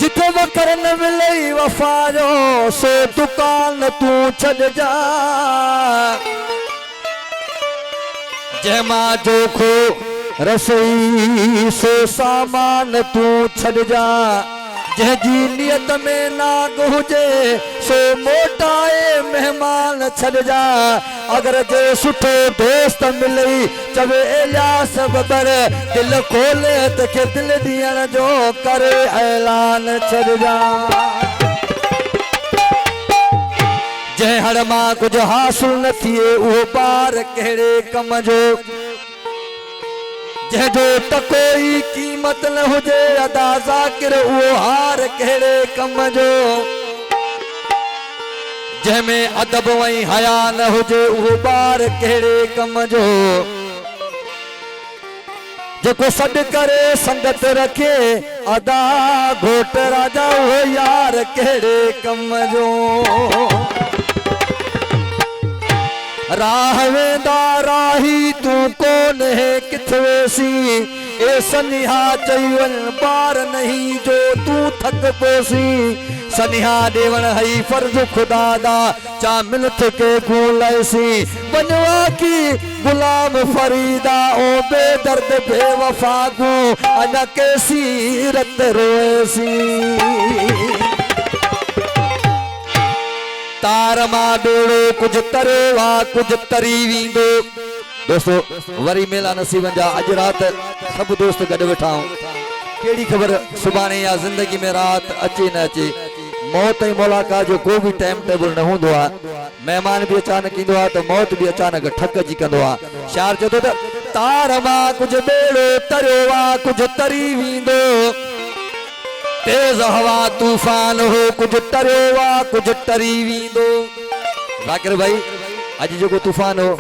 जिथे वकर न मिले वफा जो सो दुकान तू छड़ जा जमा जोखो रसोई सो सामान तू छड़ जा जंहिंजी नियत में नाग हुजे सो मोटाए मेहमान छड़ जा अगर जे सुठो दोस्त मिलई चवे इलियास बबर दिल खोले तखे दिल दियण जो करे ऐलान छड़ जा जंहिं हड़ मां कुछ हासिल न थिए उहो ॿार कहिड़े कम जो जंहिंजो त कोई कीमत न हुजे अदा ज़ाकिर उहो हार कहिड़े कम जो जंहिंमें अदब ऐं हया न हुजे उहो ॿार कहिड़े कम जो जेको सॾु करे संगत रखे अदा घोट राजा उहो यार कहिड़े कम जो राह वेंदा राही तू कोन है किथे वेसी ए सनिहा चईवन बार नहीं जो तू थक पोसी सनिहा देवण हई फर्ज खुदा दा चा मिलत के गुलैसी बनवा की गुलाम फरीदा ओ बेदर्द बेवफा को अना कैसी रत रोएसी तार मां बेड़ो कुछ तरो वा कुछ तरी वींदो दोस्तों वरी मेला नसीबन जा अज रात सब दोस्त गड वेठा केड़ी खबर सुबाने या जिंदगी में रात अचे न अचे मौत ही मुलाकात जो कोई भी टाइम टेबल न हुंदो आ मेहमान भी अचानक इंदो आ तो मौत भी अचानक ठक जी कंदो आ शार जदो त तार मां कुछ बेड़ो तरो वा कुछ तरी वींदो तेज हवा तूफान हो कुछ तरो वा कुछ तरी वींदो ज़ाकिर भाई अज जो तूफान हो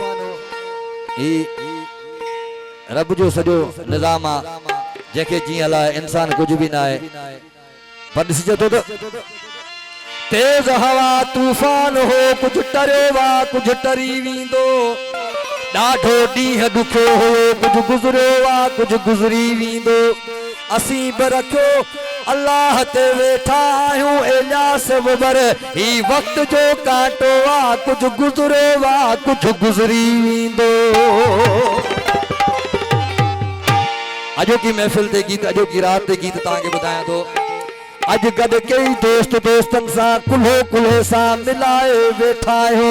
ई रब जो सजो निजाम आ जेके जी हला इंसान कुछ भी ना है पर ॾिसिजे तो तेज हवा तूफान हो कुछ तरो वा कुछ तरी वींदो ॾाढो ॾींहुं ॾुखियो हो कुछ गुज़रियो वा कुछ गुज़री वींदो असीं बि रखियो अल्लाह ते वेठा आहियूं इलियास बबर ही वक्त जो कांटो वा कुछ गुज़रियो वा कुछ गुज़री वींदो अॼोकी महफ़िल ते गीत अॼोकी रात ते गीत तव्हांखे ॿुधायां थो अॼु गॾु कई दोस्त दोस्तनि सां कुल्हो कुल्हे सां मिलाए वेठा आहियो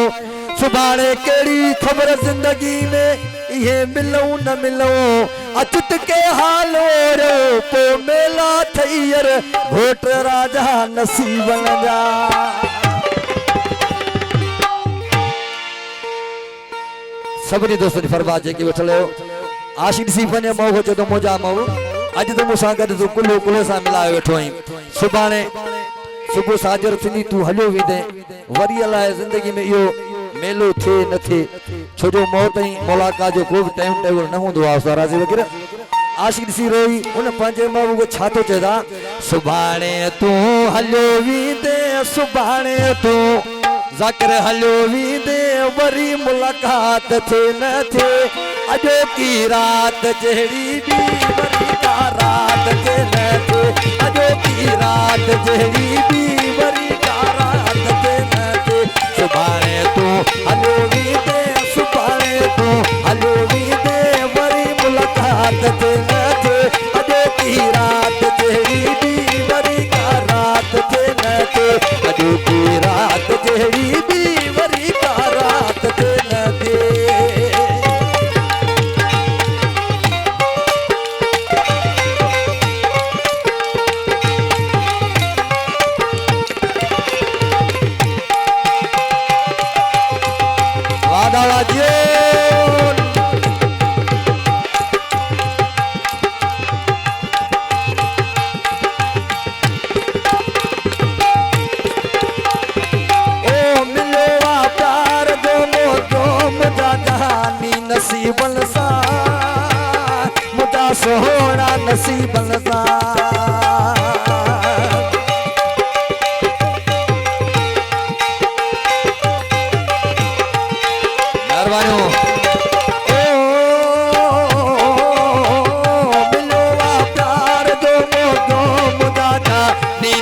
सुभाणे कहिड़ी ख़बर ज़िंदगी में ये मिलूं न मिलूं अचुत के हाल रो पो मेला थईयर घोट राजा नसीबन जा सभिनी दोस्तनि फरमाद जेके वेठल हो आशिक सी वञे मऊ चयो मोजा मऊ अॼु त मूंसां गॾु तूं कुल्हो कुल्हे सां मिलाए वेठो आहीं सुभाणे सुबुह साजर थींदी तूं हलियो वेंदे वरी अलाए ज़िंदगी में इहो मेलो थे न थे छोजो मौत ही मुलाकात जो कोई टाइम टेबल न हुंदो आ राज़ी वगैरह आशिक सी रोई उन पंजे महबूब को छातो चेदा सुभाणे तू हलियो वींदे सुभाणे तू ज़ाकिर हलियो वींदे वरी मुलाकात थे न थे अजो की रात जहड़ी भी वरी का रात थे न थे अजो की रात जहड़ी भी वरी का रात थे न थे सुभाणे तू हलियो वींदे सुभाणे तू हलियो वींदे वरी मुलाकात थे न थे अजो की रात जहड़ी भी वरी का रात थे न थे अजो की रात जहड़ी भी वरी का रात थे न थे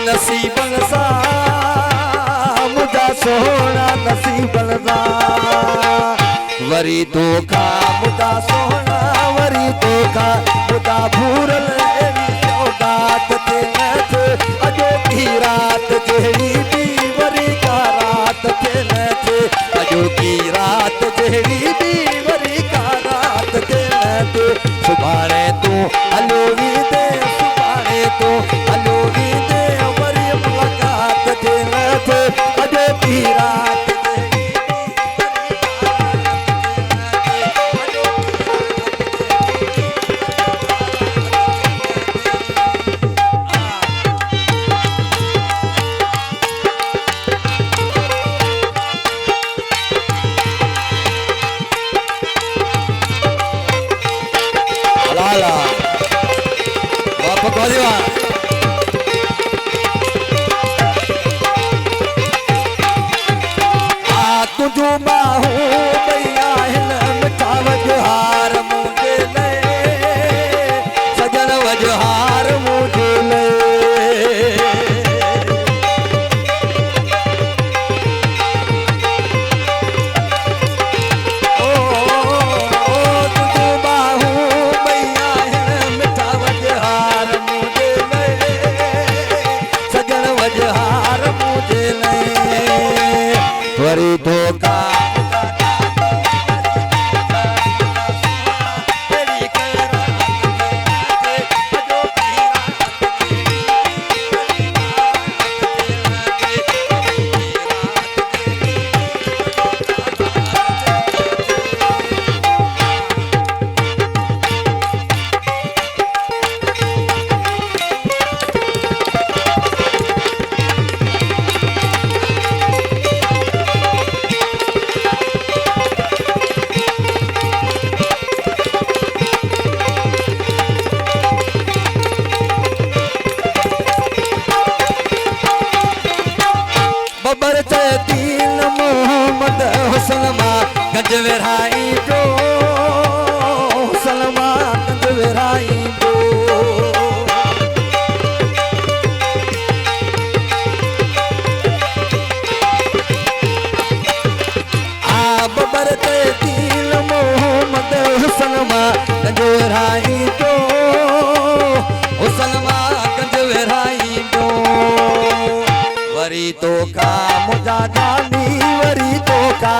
नसीबन सा मुझा सोना नसीबन सा वरी तो खा मुझा सोना वरी तो खा मुझा भूरल औकात ते नथ अजो की रात जहिड़ी भी वरी का रात ते नथ अजो की रात जहिड़ी भी वरी का रात ते नथ सुभाणे तू हलो वी दे सुभाणे तू हलो वी दे वरी मुलाकात ते नथ अजो की रात तुझो बाहू भैया हिन मिठा वजहार मुझे ले सजन वजहार मुझे ले ओ तुझो बाहू भैया हिन मिठा वजहार मुझे ले सजन वजहार मुझे ले वरी तो का बबर दीन मोहम्मद हुसनमा गंज विराई जो सलमा गंज विराई जो आ बबर दीन मोहम्मद हुसनमा गंज विराई जो हुसनमा गंज विराई जो वरी तो का मुझा जानी वरी तो का